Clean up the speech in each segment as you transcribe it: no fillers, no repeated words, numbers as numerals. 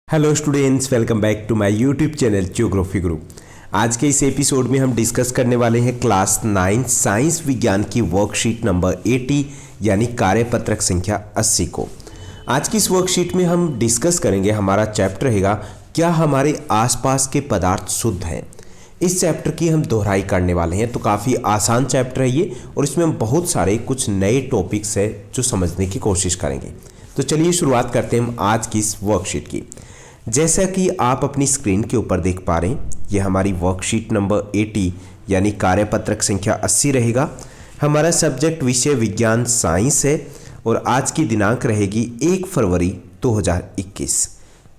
Hello students, welcome back to my YouTube channel geography guru. आज के इस episode में हम डिस्कस करने वाले हैं क्लास 9 साइंस विज्ञान की वर्कशीट नंबर 80 यानी कार्यपत्रक संख्या 80 को। आज की इस वर्कशीट में हम डिस्कस करेंगे, हमारा चैप्टर रहेगा क्या हमारे आसपास के पदार्थ शुद्ध हैं। इस चैप्टर की हम दोहराई करने वाले हैं, तो काफ़ी आसान चैप्टर है ये और इसमें हम बहुत सारे कुछ नए टॉपिक्स है जो समझने की कोशिश करेंगे। तो चलिए शुरुआत करते हैं हम आज की इस वर्कशीट की। जैसा कि आप अपनी स्क्रीन के ऊपर देख पा रहे हैं, यह हमारी वर्कशीट नंबर 80 यानी कार्यपत्रक संख्या 80 रहेगा। हमारा सब्जेक्ट विषय विज्ञान साइंस है और आज की दिनांक रहेगी 1 फरवरी 2021।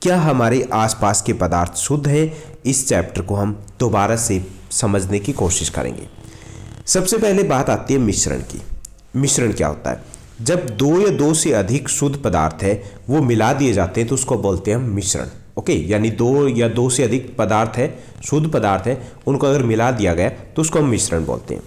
क्या हमारे आसपास के पदार्थ शुद्ध हैं, इस चैप्टर को हम दोबारा से समझने की कोशिश करेंगे। सबसे पहले बात आती है मिश्रण की। मिश्रण क्या होता है? जब दो या दो से अधिक शुद्ध पदार्थ है वो मिला दिए जाते हैं तो उसको बोलते हैं मिश्रण। ओके, यानी दो या दो से अधिक पदार्थ है, शुद्ध पदार्थ है, उनको अगर मिला दिया गया तो उसको हम मिश्रण बोलते हैं।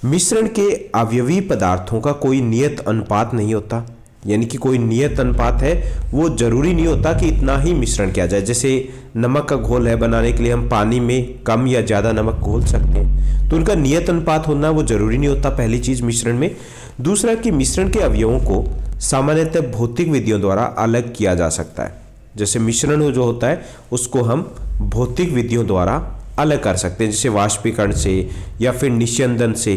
मिश्रण के अवयवी पदार्थों का कोई नियत अनुपात नहीं होता, यानी कि कोई नियत अनुपात है, वो जरूरी नहीं होता कि इतना ही मिश्रण किया जाए। जैसे नमक का घोल है, बनाने के लिए हम पानी में कम या ज़्यादा नमक घोल सकते हैं, तो उनका नियत अनुपात होना वो जरूरी नहीं होता, पहली चीज़ मिश्रण में। दूसरा कि मिश्रण के अवयवों को सामान्यतः भौतिक विधियों द्वारा अलग किया जा सकता है। जैसे मिश्रण जो होता है उसको हम भौतिक विधियों द्वारा अलग कर सकते हैं, जैसे वाष्पीकरण से या फिर निस्यंदन से।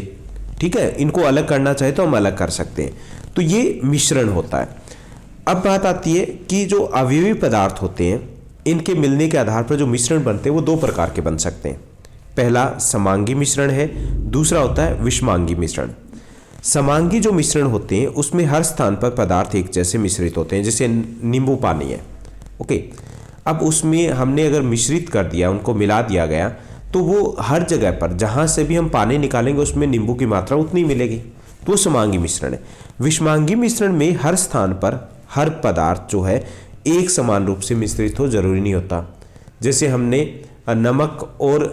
ठीक है, इनको अलग करना चाहे तो हम अलग कर सकते हैं, तो ये मिश्रण होता है। अब बात आती है कि जो अवयवी पदार्थ होते हैं इनके मिलने के आधार पर जो मिश्रण बनते हैं वो दो प्रकार के बन सकते हैं। पहला समांगी मिश्रण है, दूसरा होता है विषमांगी मिश्रण। समांगी जो मिश्रण होते हैं उसमें हर स्थान पर पदार्थ एक जैसे मिश्रित होते हैं, जैसे नींबू पानी है। ओके, अब उसमें हमने अगर मिश्रित कर दिया, उनको मिला दिया गया, तो वो हर जगह पर जहाँ से भी हम पानी निकालेंगे उसमें नींबू की मात्रा उतनी मिलेगी, तो समांगी मिश्रण है। विषमांगी मिश्रण में हर स्थान पर हर पदार्थ जो है एक समान रूप से मिश्रित हो, जरूरी नहीं होता। जैसे हमने नमक और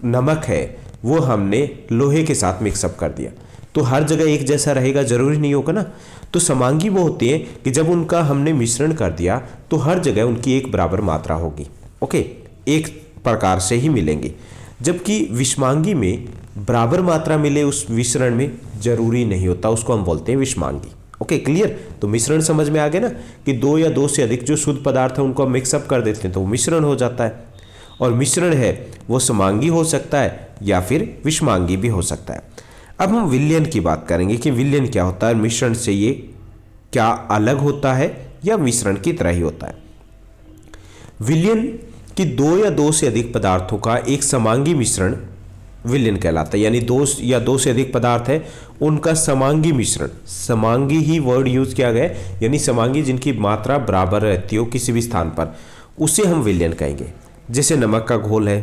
नमक है वो हमने लोहे के साथ मिक्सअप कर दिया, तो हर जगह एक जैसा रहेगा, जरूरी नहीं होगा ना। तो समांगी वो होती है कि जब उनका हमने मिश्रण कर दिया तो हर जगह उनकी एक बराबर मात्रा होगी। ओके, एक प्रकार से ही मिलेंगे। जबकि विषमांगी में बराबर मात्रा मिले उस मिश्रण में जरूरी नहीं होता, उसको हम बोलते हैं विषमांगी। Okay, clear? तो मिश्रण समझ में आ गया ना कि दो या दो से अधिक जो शुद्ध पदार्थ है उनको हम मिक्सअप कर देते हैं तो वो मिश्रण हो जाता है। और मिश्रण है वो समांगी हो सकता है या फिर विषमांगी भी हो सकता है। अब हम विलयन की बात करेंगे कि विलयन क्या होता है, मिश्रण से ये क्या अलग होता है या मिश्रण की तरह ही होता है। विलयन कि दो या दो से अधिक पदार्थों का एक समांगी मिश्रण विलयन कहलाता है, यानी दो या दो से अधिक पदार्थ है उनका समांगी मिश्रण। समांगी ही वर्ड यूज किया गया है, यानी समांगी जिनकी मात्रा बराबर रहती हो किसी भी स्थान पर, उसे हम विलयन कहेंगे। जैसे नमक का घोल है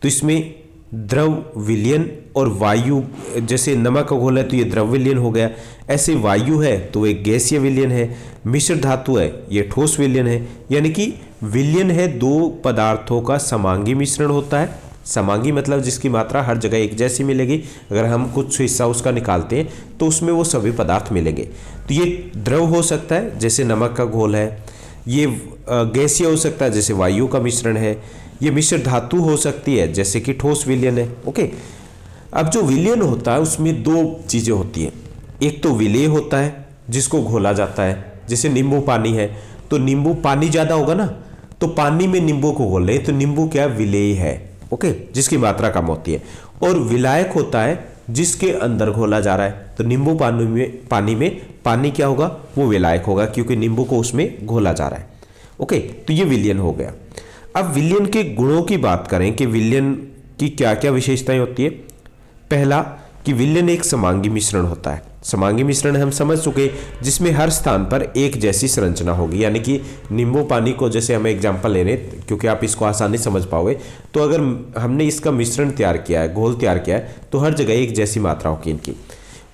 तो इसमें द्रव विलयन और वायु, जैसे नमक का घोल है तो ये द्रव विलयन हो गया, ऐसे वायु है तो एक गैसीय विलयन है, मिश्र धातु है ये ठोस विलयन है। यानी कि विलयन है दो पदार्थों का समांगी मिश्रण होता है। समांगी मतलब जिसकी मात्रा हर जगह एक जैसी मिलेगी, अगर हम कुछ हिस्सा उसका निकालते हैं तो उसमें वो सभी पदार्थ मिलेंगे। तो ये द्रव हो सकता है जैसे नमक का घोल है, ये गैसीय हो सकता है जैसे वायु का मिश्रण है, ये मिश्र धातु हो सकती है जैसे कि ठोस विलयन है। ओके, अब जो विलयन होता है उसमें दो चीज़ें होती हैं। एक तो विलेय होता है जिसको घोला जाता है, जैसे नींबू पानी है तो नींबू पानी ज़्यादा होगा ना, तो पानी में नींबू को घोल रहे तो नींबू क्या विलेय है। ओके, जिसकी मात्रा कम होती है। और विलायक होता है जिसके अंदर घोला जा रहा है, तो नींबू पानी में पानी क्या होगा, वो विलायक होगा क्योंकि नींबू को उसमें घोला जा रहा है। ओके, तो ये विलयन हो गया। अब विलयन के गुणों की बात करें कि विलयन की क्या क्या विशेषताएं होती है। पहला कि विलयन एक समांगी मिश्रण होता है। समांगी मिश्रण हम समझ चुके जिसमें हर स्थान पर एक जैसी संरचना होगी, यानी कि नींबू पानी को जैसे हमें एग्जांपल लेने क्योंकि आप इसको आसानी समझ पाओगे, तो अगर हमने इसका मिश्रण तैयार किया है, घोल तैयार किया है, तो हर जगह एक जैसी मात्रा होगी इनकी।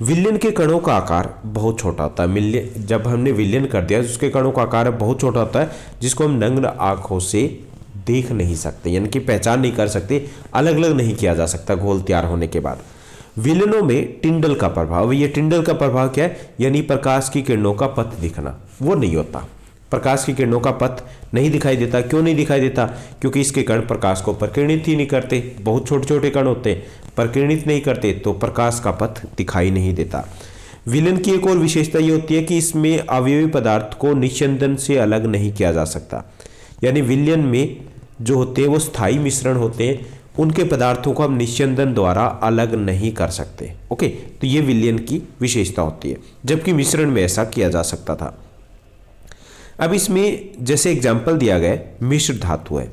विलयन के कणों का आकार बहुत छोटा होता है। जब हमने विलयन कर दिया उसके कणों का आकार बहुत छोटा होता है जिसको हम नग्न आंखों से देख नहीं सकते, यानी कि पहचान नहीं कर सकते, अलग अलग नहीं किया जा सकता घोल तैयार होने के बाद। विलयनों में टिंडल का प्रभाव, ये टिंडल का प्रभाव क्या है, यानी प्रकाश की किरणों का पथ दिखना, वो नहीं होता। प्रकाश की किरणों का पथ नहीं दिखाई देता। क्यों नहीं दिखाई देता? क्योंकि इसके कण प्रकाश को प्रकीर्णित ही नहीं करते। बहुत छोटे छोटे कण होते हैं, प्रकीर्णित नहीं करते, तो प्रकाश का पथ दिखाई नहीं देता। विलयन की एक और विशेषता ये होती है कि इसमें अवयवी पदार्थ को निस्यंदन से अलग नहीं किया जा सकता। यानी विलयन में जो होते हैं वो स्थायी मिश्रण होते हैं, उनके पदार्थों को हम निस्यंदन द्वारा अलग नहीं कर सकते। ओके, तो ये विलयन की विशेषता होती है, जबकि मिश्रण में ऐसा किया जा सकता था। अब इसमें जैसे एग्जाम्पल दिया गया मिश्र धातु है।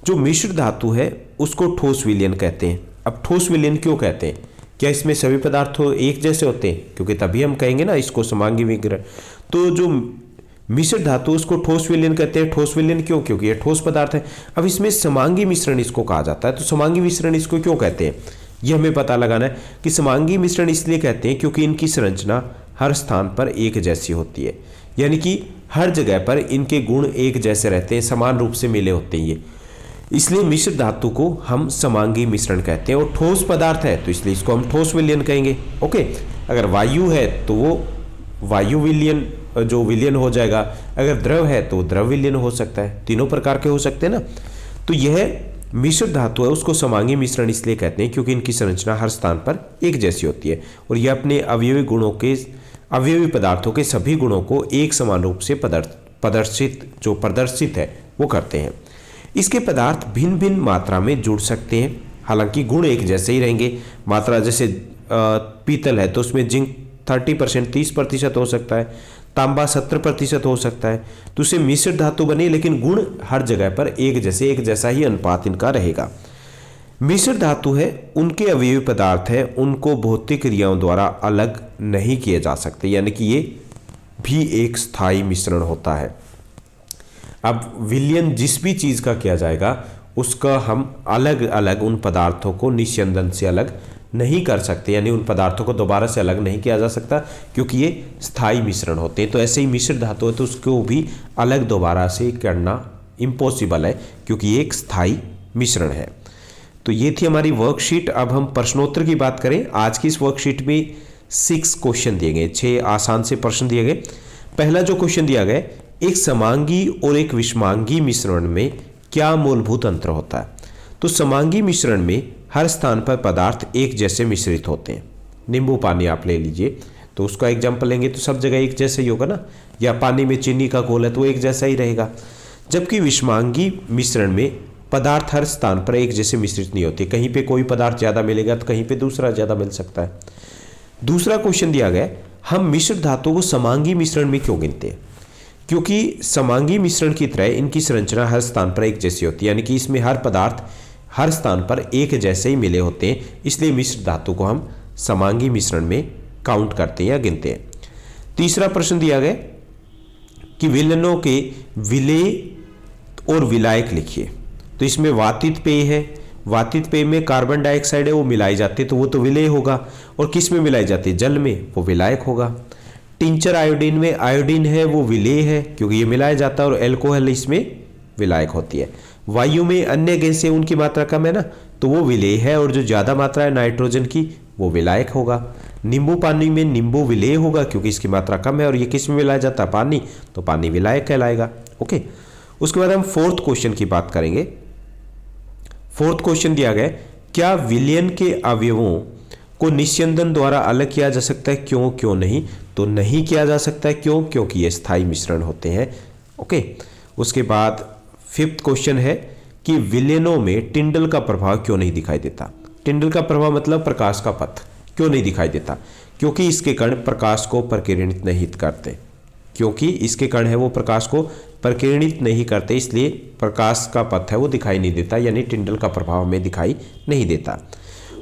जो मिश्र धातु है उसको ठोस विलयन कहते हैं। अब ठोस विलयन क्यों कहते हैं? क्या इसमें सभी पदार्थ एक जैसे होते हैं? क्योंकि तभी हम कहेंगे ना इसको समांगी विग्रह। तो जो मिश्र धातु उसको ठोस विलयन कहते हैं। ठोस विलयन क्यों? क्योंकि ये ठोस पदार्थ है। अब इसमें समांगी मिश्रण इसको कहा जाता है। तो समांगी मिश्रण इसको क्यों कहते हैं, ये हमें पता लगाना है कि समांगी मिश्रण इसलिए कहते हैं क्योंकि इनकी संरचना हर स्थान पर एक जैसी होती है। यानी कि हर जगह पर इनके गुण एक जैसे रहते हैं, समान रूप से मिले होते हैं ये, इसलिए मिश्र धातु को हम समांगी मिश्रण कहते हैं। और ठोस पदार्थ है तो इसलिए इसको हम ठोस विलयन कहेंगे। ओके, अगर वायु है तो वो वायु विलयन जो विलयन हो जाएगा, अगर द्रव है तो द्रव विलयन हो सकता है, तीनों प्रकार के हो सकते हैं ना। तो यह मिश्र धातु है उसको समांगी मिश्रण इसलिए कहते हैं क्योंकि इनकी संरचना हर स्थान पर एक जैसी होती है और यह अपने अवयवी पदार्थों के सभी गुणों को एक समान रूप से प्रदर्शित है वो करते हैं। इसके पदार्थ भिन्न भिन्न मात्रा में जुड़ सकते हैं, हालांकि गुण एक जैसे ही रहेंगे। मात्रा जैसे पीतल है तो उसमें जिंक 30% 30% हो सकता है, तांबा 70% हो सकता है, तो उसे मिश्र धातु बने, लेकिन गुण हर जगह पर एक जैसा ही अनुपात इनका रहेगा। मिश्र धातु है उनके अवयवी पदार्थ है, उनको भौतिक क्रियाओं द्वारा अलग नहीं किए जा सकते, यानी कि ये भी एक स्थायी मिश्रण होता है। अब विलयन जिस भी चीज़ का किया जाएगा उसका हम अलग अलग उन पदार्थों को निस्यंदन से अलग नहीं कर सकते, यानी उन पदार्थों को दोबारा से अलग नहीं किया जा सकता क्योंकि ये स्थायी मिश्रण होते हैं। तो ऐसे ही मिश्र धातु है तो उसको भी अलग दोबारा से करना इम्पॉसिबल है क्योंकि ये एक स्थायी मिश्रण है। तो ये थी हमारी वर्कशीट। अब हम प्रश्नोत्तर की बात करें। आज की इस वर्कशीट में 6 क्वेश्चन दिए गए, 6 आसान से प्रश्न दिए गए। पहला जो क्वेश्चन दिया गया, एक समांगी और एक विषमांगी मिश्रण में क्या मूलभूत अंतर होता है? तो समांगी मिश्रण में हर स्थान पर पदार्थ एक जैसे मिश्रित होते हैं। नींबू पानी आप ले लीजिए तो उसका एग्जाम्पल लेंगे तो सब जगह एक जैसे ही होगा ना, या पानी में चीनी का घोल है तो एक जैसा ही रहेगा। जबकि विषमांगी मिश्रण में पदार्थ हर स्थान पर एक जैसे मिश्रित नहीं होते, कहीं पे कोई पदार्थ ज़्यादा मिलेगा तो कहीं पे दूसरा ज़्यादा मिल सकता है। दूसरा क्वेश्चन दिया गया, हम मिश्र धातु को समांगी मिश्रण में क्यों गिनते हैं? क्योंकि समांगी मिश्रण की तरह इनकी संरचना हर स्थान पर एक जैसी होती है, यानी कि इसमें हर पदार्थ हर स्थान पर एक जैसे ही मिले होते हैं, इसलिए मिश्र धातु को हम समांगी मिश्रण में काउंट करते हैं या गिनते हैं। तीसरा प्रश्न दिया गया कि विलयनों के विलेय और विलायक लिखिए। तो इसमें वातित पेय है, वातित पेय में कार्बन डाइऑक्साइड है वो मिलाई जाती है तो वो तो विलेय होगा, और किस में मिलाई जाती है? जल में, वो विलायक होगा। टिंचर आयोडीन में आयोडीन है वो विलेय है क्योंकि ये मिलाया जाता है, और एल्कोहल इसमें विलायक होती है। वायु में अन्य गैसें उनकी मात्रा कम है ना तो वो विलेय है, और जो ज़्यादा मात्रा है नाइट्रोजन की वो विलायक होगा। नींबू पानी में नींबू विलेय होगा क्योंकि इसकी मात्रा कम है, और ये किस में मिलाया जाता है? पानी, तो पानी विलायक कहलाएगा। ओके, उसके बाद हम फोर्थ क्वेश्चन की बात करेंगे। फोर्थ क्वेश्चन दिया गया, क्या विलयन के अवयवों को निस्यंदन द्वारा अलग किया जा सकता है? क्यों क्यों नहीं? तो नहीं किया जा सकता है। क्यों? क्योंकि ये स्थायी मिश्रण होते हैं। ओके, उसके बाद फिफ्थ क्वेश्चन है कि विलयनों में टिंडल का प्रभाव क्यों नहीं दिखाई देता? टिंडल का प्रभाव मतलब प्रकाश का पथ क्यों नहीं दिखाई देता? क्योंकि इसके कण प्रकाश को प्रकीर्णित नहीं करते, क्योंकि इसके कण है वो प्रकाश को प्रकीर्णित नहीं करते, इसलिए प्रकाश का पथ है वो दिखाई नहीं देता, यानी टिंडल का प्रभाव में दिखाई नहीं देता।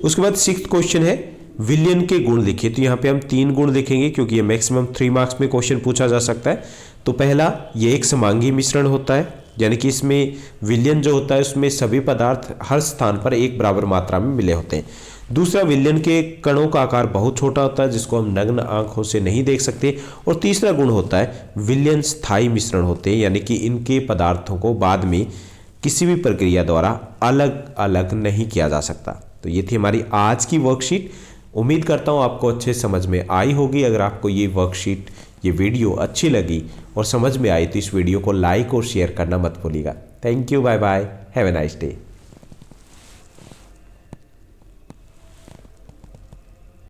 उसके बाद सिक्स्थ क्वेश्चन है विलयन के गुण लिखिए। तो यहाँ पे हम 3 गुण लिखेंगे क्योंकि ये मैक्सिमम 3 मार्क्स में क्वेश्चन पूछा जा सकता है। तो पहला, ये एक समांगी मिश्रण होता है, यानी कि इसमें विलयन जो होता है उसमें सभी पदार्थ हर स्थान पर एक बराबर मात्रा में मिले होते हैं। दूसरा, विलयन के कणों का आकार बहुत छोटा होता है जिसको हम नग्न आंखों से नहीं देख सकते। और तीसरा गुण होता है विलयन स्थायी मिश्रण होते हैं, यानी कि इनके पदार्थों को बाद में किसी भी प्रक्रिया द्वारा अलग अलग नहीं किया जा सकता। तो ये थी हमारी आज की वर्कशीट। उम्मीद करता हूँ आपको अच्छे समझ में आई होगी। अगर आपको ये वर्कशीट, ये वीडियो अच्छी लगी और समझ में आए तो इस वीडियो को लाइक और शेयर करना मत भूलिएगा। Thank you, bye bye, have a nice day.